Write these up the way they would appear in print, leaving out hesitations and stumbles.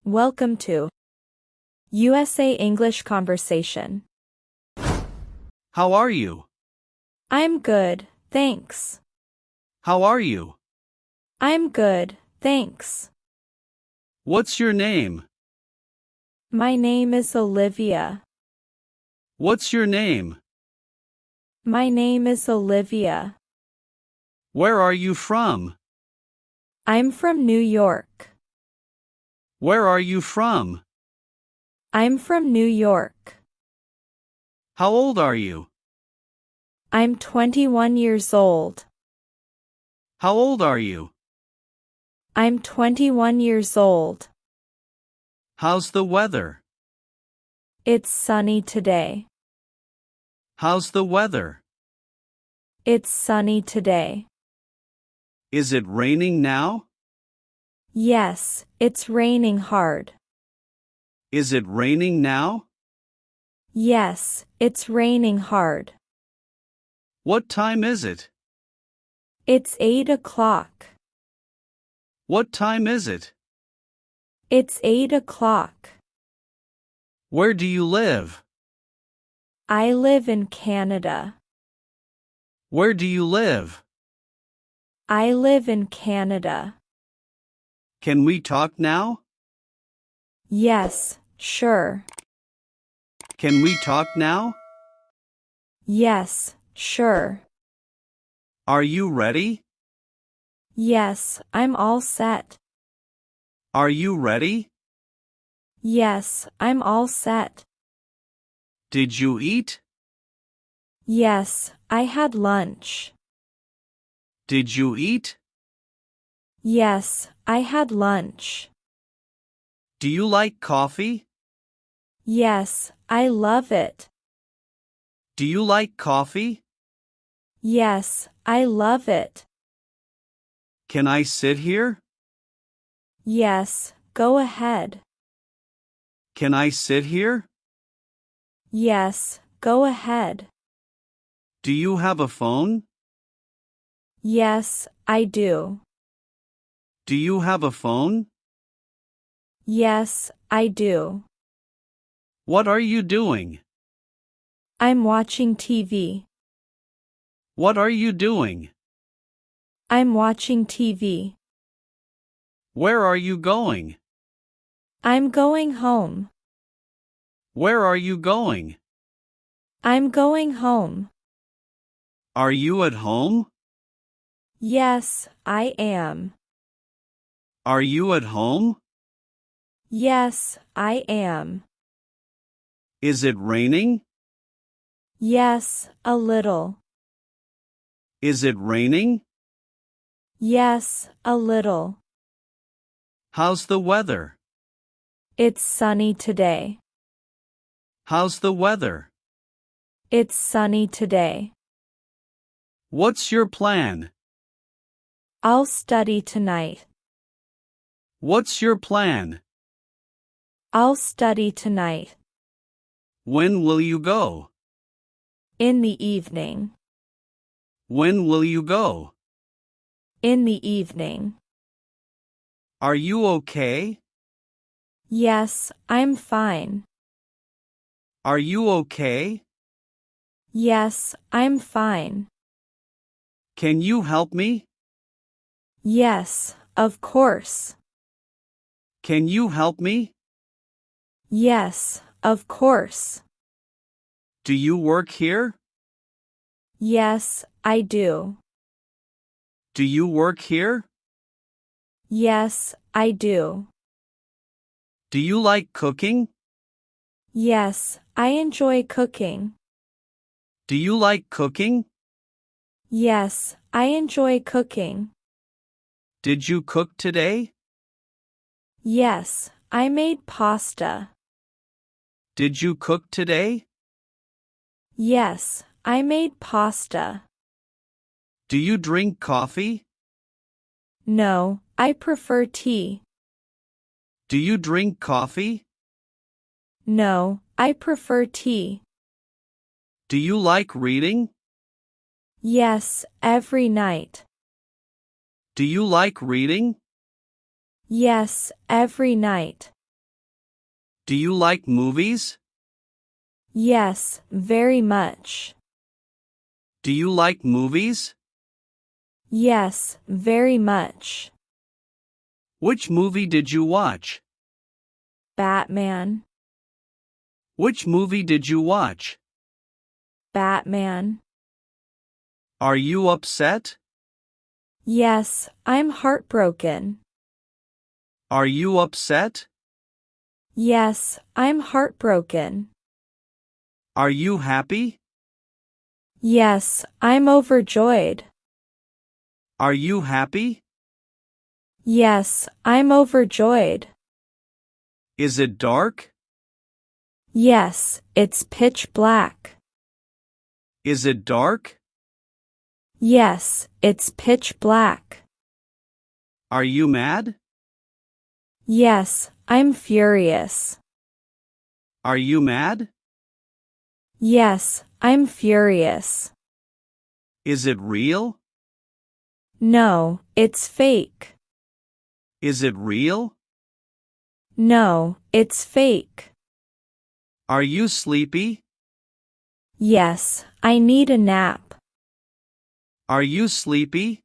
Welcome to USA English Conversation. How are you? I'm good, thanks. How are you? I'm good, thanks. What's your name? My name is Olivia. What's your name? My name is Olivia. Where are you from? I'm from New York. Where are you from? I'm from New York. How old are you? I'm 21 years old. How old are you? I'm 21 years old. How's the weather? It's sunny today. How's the weather? It's sunny today. Is it raining now? Yes, it's raining hard. Is it raining now? Yes, it's raining hard. What time is it? It's 8 o'clock. What time is it? It's 8 o'clock. Where do you live? I live in Canada. Where do you live? I live in Canada. Can we talk now? Yes, sure. Can we talk now? Yes, sure. Are you ready? Yes, I'm all set. Are you ready? Yes, I'm all set. Did you eat? Yes, I had lunch. Did you eat? Yes, I had lunch. Do you like coffee? Yes, I love it. Do you like coffee? Yes, I love it. Can I sit here? Yes, go ahead. Can I sit here? Yes, go ahead. Do you have a phone? Yes, I do. Do you have a phone? Yes, I do. What are you doing? I'm watching TV. What are you doing? I'm watching TV. Where are you going? I'm going home. Where are you going? I'm going home. Are you at home? Yes, I am. Are you at home? Yes, I am. Is it raining? Yes, a little. Is it raining? Yes, a little. How's the weather? It's sunny today. How's the weather? It's sunny today. What's your plan? I'll study tonight. What's your plan? I'll study tonight. When will you go? In the evening. When will you go? In the evening. Are you okay? Yes, I'm fine. Are you okay? Yes, I'm fine. Can you help me? Yes, of course. Can you help me? Yes, of course. Do you work here? Yes, I do. Do you work here? Yes, I do. Do you like cooking? Yes, I enjoy cooking. Do you like cooking? Yes, I enjoy cooking. Did you cook today? Yes, I made pasta. Did you cook today? Yes, I made pasta. Do you drink coffee? No, I prefer tea. Do you drink coffee? No, I prefer tea. Do you like reading? Yes, every night. Do you like reading? Yes, every night. Do you like movies? Yes, very much. Do you like movies? Yes, very much. Which movie did you watch? Batman. Which movie did you watch? Batman. Are you upset? Yes, I'm heartbroken. Are you upset? Yes, I'm heartbroken. Are you happy? Yes, I'm overjoyed. Are you happy? Yes, I'm overjoyed. Is it dark? Yes, it's pitch black. Is it dark? Yes, it's pitch black. Are you mad? Yes, I'm furious. Are you mad? Yes, I'm furious. Is it real? No, it's fake. Is it real? No, it's fake. Are you sleepy? Yes, I need a nap. Are you sleepy?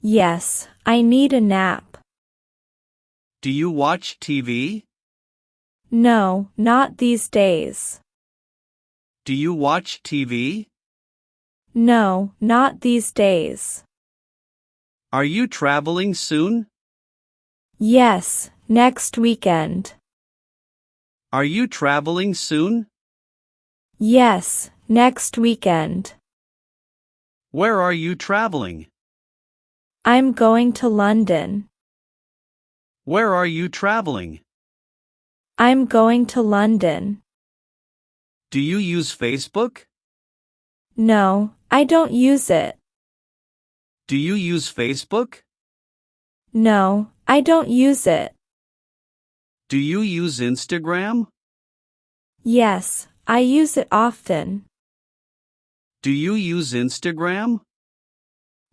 Yes, I need a nap. Do you watch TV? No, not these days. Do you watch TV? No, not these days. Are you traveling soon? Yes, next weekend. Are you traveling soon? Yes, next weekend. Where are you traveling? I'm going to London. Where are you traveling? I'm going to London. Do you use Facebook? No, I don't use it. Do you use Facebook? No, I don't use it. Do you use Instagram? Yes, I use it often. Do you use Instagram?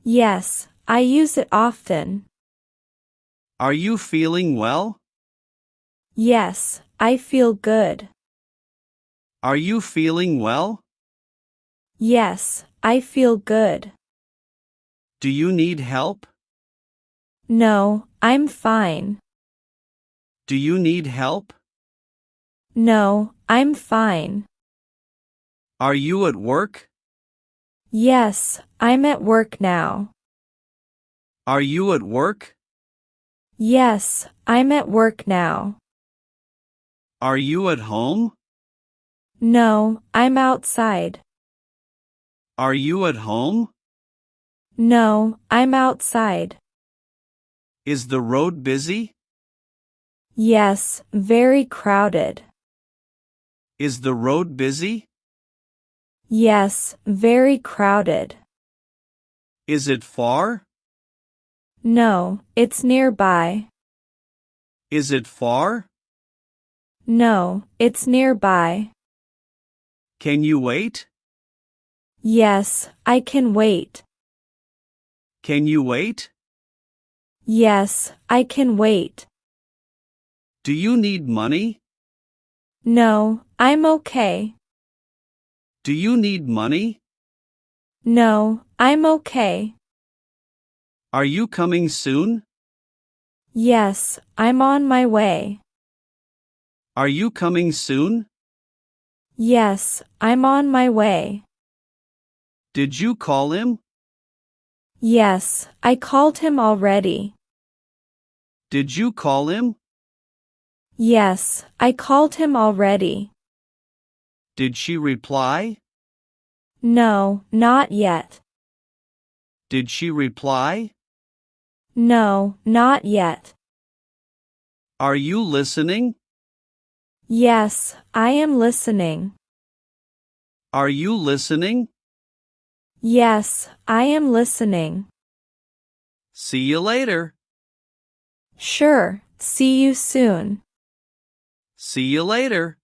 Yes, I use it often. Are you feeling well? Yes, I feel good. Are you feeling well? Yes, I feel good. Do you need help? No, I'm fine. Do you need help? No, I'm fine. Are you at work? Yes, I'm at work now. Are you at work? Yes, I'm at work now. Are you at home? No, I'm outside. Are you at home? No, I'm outside. Is the road busy? Yes, very crowded. Is the road busy? Yes, very crowded. Is it far? No, it's nearby. Is it far? No, it's nearby. Can you wait? Yes, I can wait. Can you wait? Yes, I can wait. Do you need money? No, I'm okay. Do you need money? No, I'm okay. Are you coming soon? Yes, I'm on my way. Are you coming soon? Yes, I'm on my way. Did you call him? Yes, I called him already. Did you call him? Yes, I called him already. Did she reply? No, not yet. Did she reply? No, not yet. Are you listening? Yes, I am listening. Are you listening? Yes, I am listening. See you later. Sure, see you soon. See you later.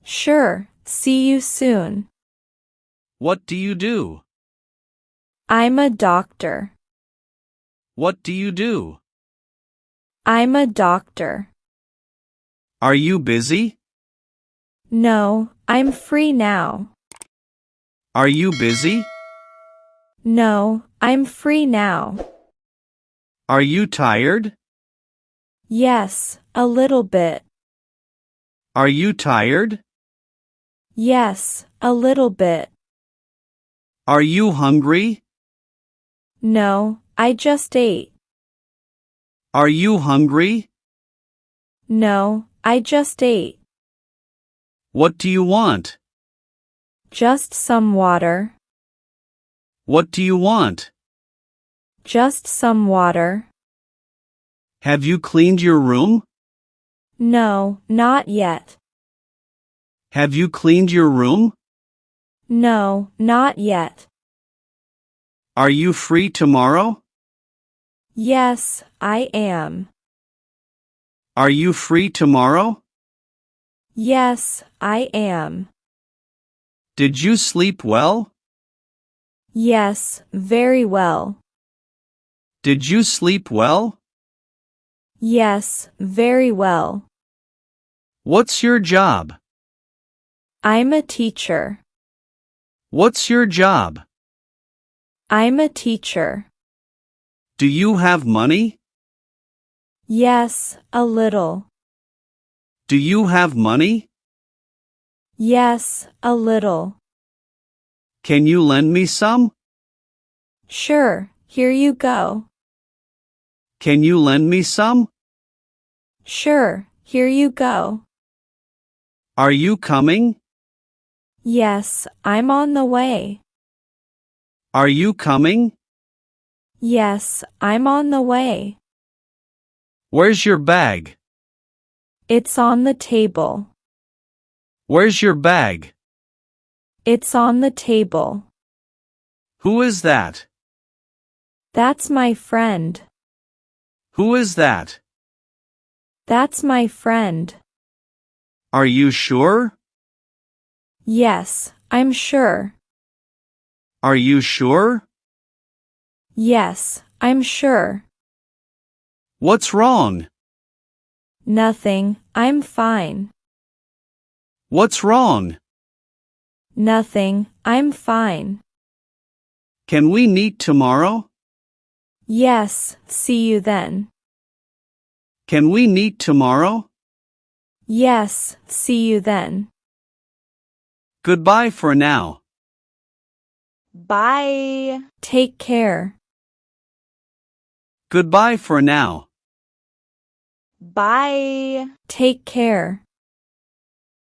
Sure, see you soon. What do you do? I'm a doctor. What do you do? I'm a doctor. Are you busy? No, I'm free now. Are you busy? No, I'm free now. Are you tired? Yes, a little bit. Are you tired? Yes, a little bit. Are you hungry? No, I just ate. Are you hungry? No, I just ate. What do you want? Just some water. What do you want? Just some water. Have you cleaned your room? No, not yet. Have you cleaned your room? No, not yet. Are you free tomorrow? Yes, I am. Are you free tomorrow? Yes, I am. Did you sleep well? Yes, very well. Did you sleep well? Yes, very well. What's your job? I'm a teacher. What's your job? I'm a teacher. Do you have money? Yes, a little. Do you have money? Yes, a little. Can you lend me some? Sure, here you go. Can you lend me some? Sure, here you go. Are you coming? Yes, I'm on the way. Are you coming? Yes, I'm on the way. Where's your bag? It's on the table. Where's your bag? It's on the table. Who is that? That's my friend. Who is that? That's my friend. Are you sure? Yes, I'm sure. Are you sure? Yes, I'm sure. What's wrong? Nothing, I'm fine. What's wrong? Nothing, I'm fine. Can we meet tomorrow? Yes, see you then. Can we meet tomorrow? Yes, see you then. Goodbye for now. Bye. Take care. Goodbye for now. Bye. Take care.